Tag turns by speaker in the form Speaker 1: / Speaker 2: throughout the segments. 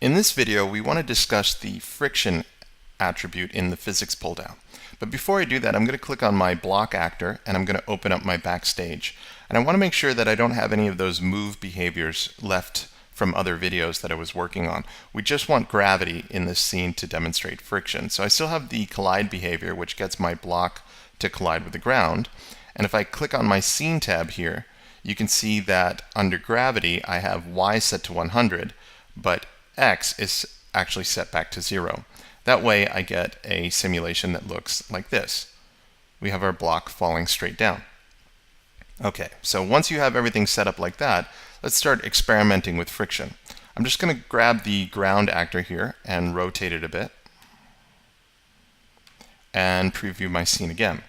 Speaker 1: In this video, we want to discuss the friction attribute in the physics pull down. But before I do that, I'm going to click on my block actor and I'm going to open up my backstage. And I want to make sure that I don't have any of those move behaviors left from other videos that I was working on. We just want gravity in this scene to demonstrate friction. So I still have the collide behavior, which gets my block to collide with the ground. And if I click on my scene tab here, you can see that under gravity, I have y set to 100, but x is actually set back to 0. That way I get a simulation that looks like this. We have our block falling straight down. Okay, so once you have everything set up like that, let's start experimenting with friction. I'm just going to grab the ground actor here and rotate it a bit and preview my scene again.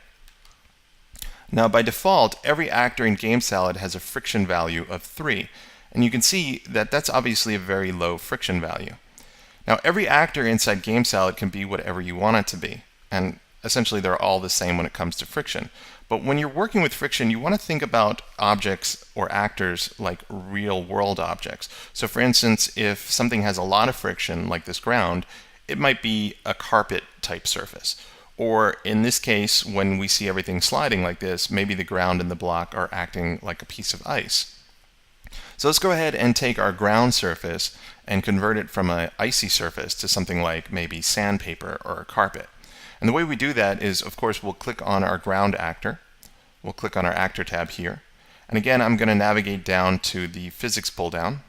Speaker 1: Now by default, every actor in GameSalad has a friction value of 3. And you can see that that's obviously a very low friction value. Now every actor inside GameSalad can be whatever you want it to be. And essentially they're all the same when it comes to friction. But when you're working with friction, you want to think about objects or actors like real world objects. So for instance, if something has a lot of friction, like this ground, it might be a carpet type surface. Or in this case, when we see everything sliding like this, maybe the ground and the block are acting like a piece of ice. So let's go ahead and take our ground surface and convert it from an icy surface to something like maybe sandpaper or a carpet. And the way we do that is, of course, we'll click on our ground actor. We'll click on our actor tab here. And again, I'm going to navigate down to the physics pull down.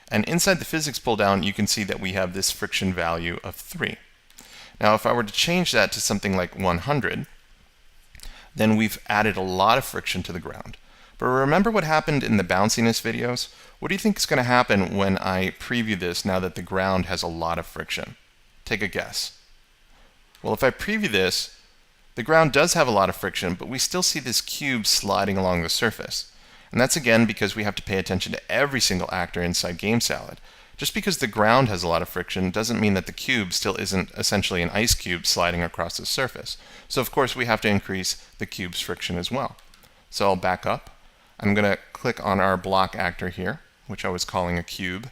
Speaker 1: And inside the physics pull down, you can see that we have this friction value of 3. Now, if I were to change that to something like 100, then we've added a lot of friction to the ground. But remember what happened in the bounciness videos? What do you think is going to happen when I preview this now that the ground has a lot of friction? Take a guess. Well, if I preview this, the ground does have a lot of friction, but we still see this cube sliding along the surface. And that's again because we have to pay attention to every single actor inside GameSalad. Just because the ground has a lot of friction doesn't mean that the cube still isn't essentially an ice cube sliding across the surface. So of course we have to increase the cube's friction as well. So I'll back up. I'm going to click on our block actor here, which I was calling a cube.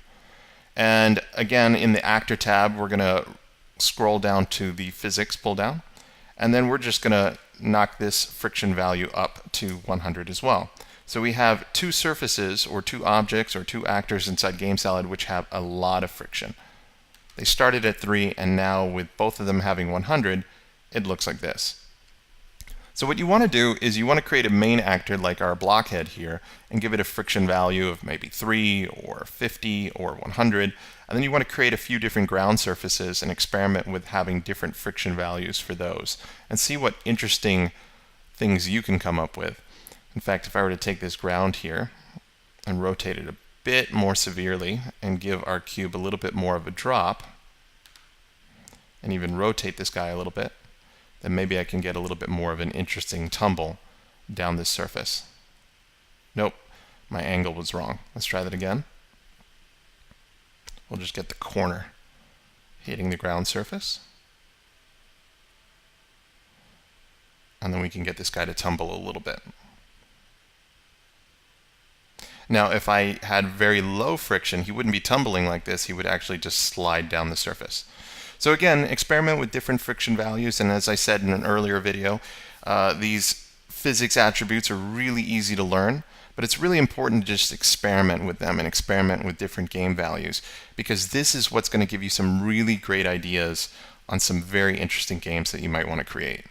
Speaker 1: And again, in the actor tab, we're going to scroll down to the physics pull down. And then we're just going to knock this friction value up to 100 as well. So we have two surfaces or two objects or two actors inside GameSalad which have a lot of friction. They started at 3 and now with both of them having 100, it looks like this. So what you want to do is you want to create a main actor like our blockhead here and give it a friction value of maybe 3 or 50 or 100. And then you want to create a few different ground surfaces and experiment with having different friction values for those and see what interesting things you can come up with. In fact, if I were to take this ground here and rotate it a bit more severely and give our cube a little bit more of a drop and even rotate this guy a little bit, then maybe I can get a little bit more of an interesting tumble down this surface. Nope, my angle was wrong. Let's try that again. We'll just get the corner hitting the ground surface. And then we can get this guy to tumble a little bit. Now, if I had very low friction, he wouldn't be tumbling like this. He would actually just slide down the surface. So again, experiment with different friction values, and as I said in an earlier video, these physics attributes are really easy to learn, but it's really important to just experiment with them and experiment with different game values, because this is what's going to give you some really great ideas on some very interesting games that you might want to create.